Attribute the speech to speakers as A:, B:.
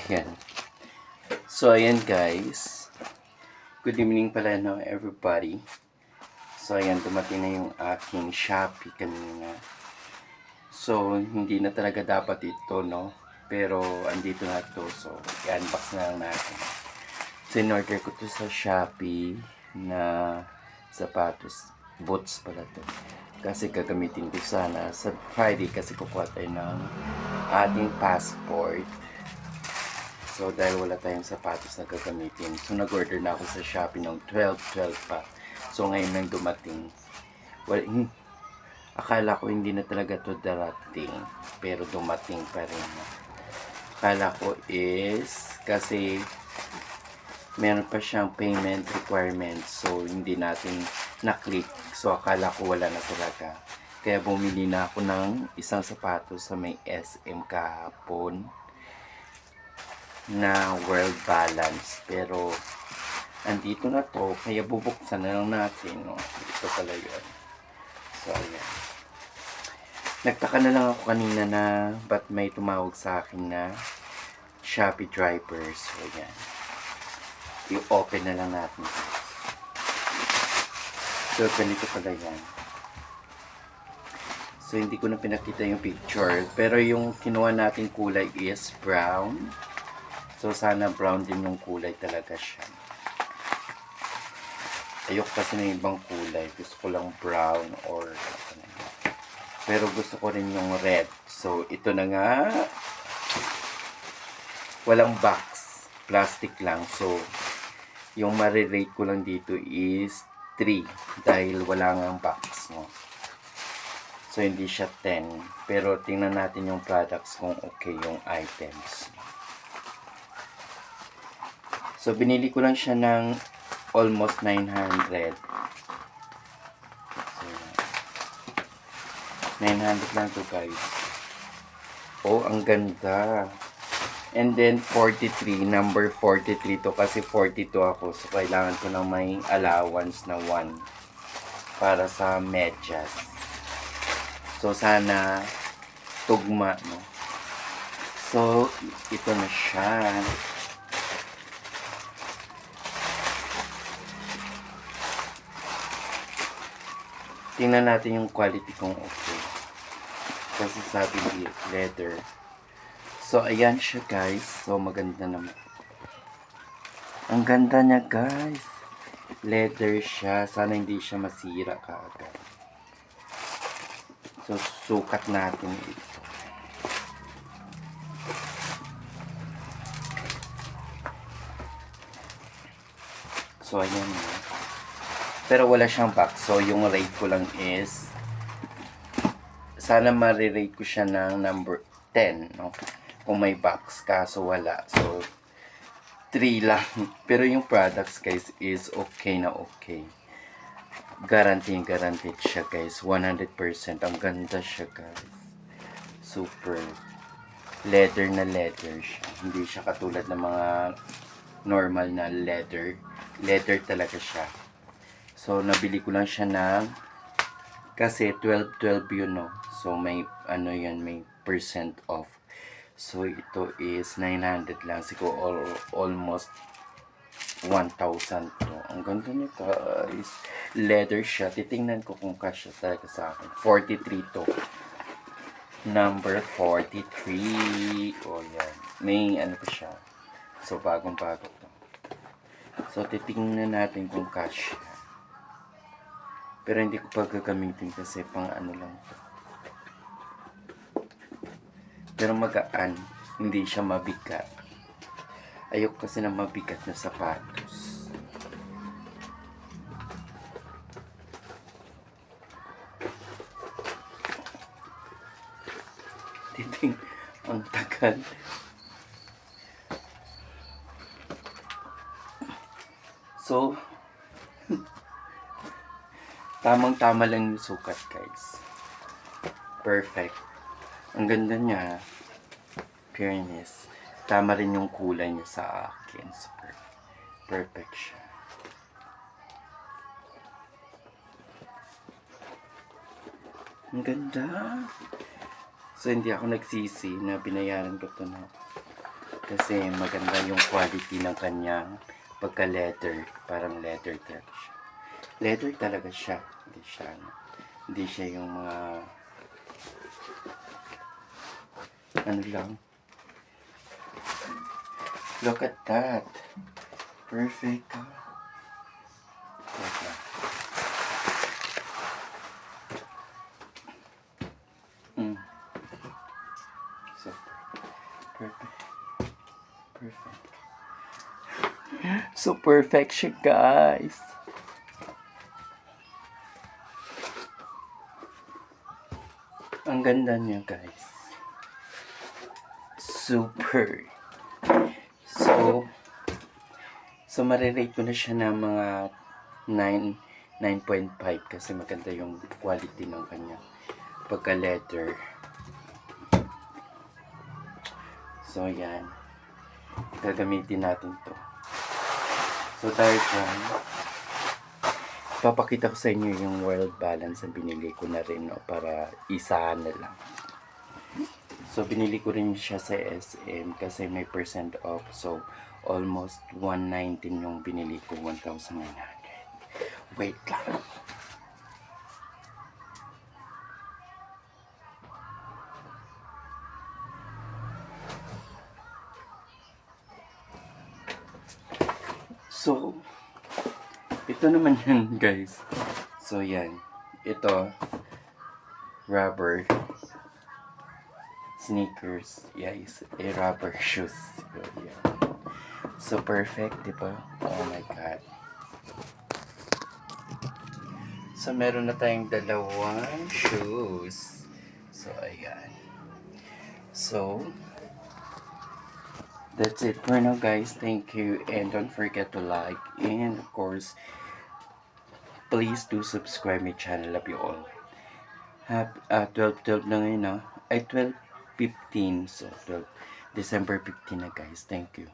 A: Ayan. So, ayan guys. Good evening pala no, everybody. So, ayan, dumating na yung aking Shopee kanina. So, hindi na talaga dapat ito, no? Pero, andito na to. So, i-unbox na lang natin. So, in-order ko to sa Shopee na sapatos. Boots pala to. Kasi gagamitin ko sana sa Friday kasi kukuha tayo ng ating passport. So, dahil wala tayong sapatos na gagamitin. So, nag-order na ako sa Shopee ng 12 pa. So, ngayon lang dumating. Well, akala ko hindi na talaga to darating. Pero dumating pa rin. Akala ko is, kasi meron pa siyang payment requirements. So, hindi natin na-click. So, akala ko wala na talaga. Kaya bumili na ako ng isang sapatos sa may SM kahapon na World Balance, pero andito na to, kaya bubuksan na lang natin, no? Ito pala yun. So, ayan. Nagtaka na lang ako kanina na ba't may tumawag sa akin na Shopee driver. So, ayan. I-open na lang natin. So, ganito pala yan. So, hindi ko na pinakita yung picture, pero yung kinuha natin kulay is brown. So, sana brown din yung kulay talaga siya. Ayoko kasi ng ibang kulay. Gusto ko lang brown or pero gusto ko rin yung red. So, ito na nga. Walang box. Plastic lang. So, yung marirate ko lang dito is 3. Dahil wala nga box, no? So, hindi siya 10. Pero, tingnan natin yung products kung okay yung items. So, binili ko lang siya ng almost 900. So, 900 lang to guys. Oh, ang ganda. And then, 43. Number 43 to kasi 42 ako. So, kailangan ko ng may allowance na 1 para sa medyas. So, sana tugma, no? So, ito na siya. Tingnan natin yung quality kung okay. Kasi sabi leather. So, ayan siya guys. So, maganda naman. Ang ganda niya guys. Leather siya. Sana hindi siya masira kaagad. So, sukat natin ito. So, ayan na. Pero wala siyang box. So, yung rate ko lang is sana ma-rate ko siya ng number 10, no? Kung may box, kaso wala. So, 3 lang. Pero yung products, guys, is okay na okay. Guaranteed siya, guys. 100%. Ang ganda siya, guys. Super. Leather na leather siya. Hindi siya katulad ng mga normal na leather. Leather talaga siya. So, nabili ko lang siya ng kasi 12 yun, no? So, may ano yan, may percent off. So, ito is 900 lang. Siguro almost 1,000 to. Ang ganda niya, guys. Leather siya. Titingnan ko kung kasya talaga sa akin. 43 to. Number 43. O, yan. May ano pa siya. So, bagong-bago to. So, titingnan natin kung kasya. Pero hindi ko pa gagamitin kasi pang ano lang to. Pero magaan. Hindi siya mabigat. Ayoko kasi na mabigat na sapatos. Titing, ang tagal. So, tamang-tama lang yung sukat, guys. Perfect. Ang ganda niya. Fairness. Tama rin yung kulay niya sa akin. Super. Perfect siya. Ang ganda. So, hindi ako nagsisi na binayaran ko ito na Kasi maganda yung quality ng kanyang pagka-leather. Parang leather talaga siya. Leather talaga siya. Hindi siya yung mga ano lang. Look at that. Perfect. Okay. So, perfect. Perfect. So perfect siya, guys. Ang ganda niya, guys. Super. So marirate ko na siya ng mga 9.5 kasi maganda yung quality ng kanya pagka-leather. So, yan. Gagamitin natin to. So, dahil dyan, papakita ko sa inyo yung world balance na binili ko na rin, no, para isahan na lang. So, binili ko rin siya sa SM kasi may percent off. So, almost 119 yung binili ko, 1,900. Wait lang. So, ito naman yun, guys. So, yan. Ito, rubber sneakers. Yeah, is a rubber shoes. So, yeah. So, perfect, diba? Oh my God. So, meron na tayong dalawang shoes. So, ayan. So, that's it for now, guys. Thank you. And don't forget to like. And, of course, please do subscribe my channel. Love you all. 12 na ngayon, no? Ay, 12:15. So, 12, December 15 na, guys. Thank you.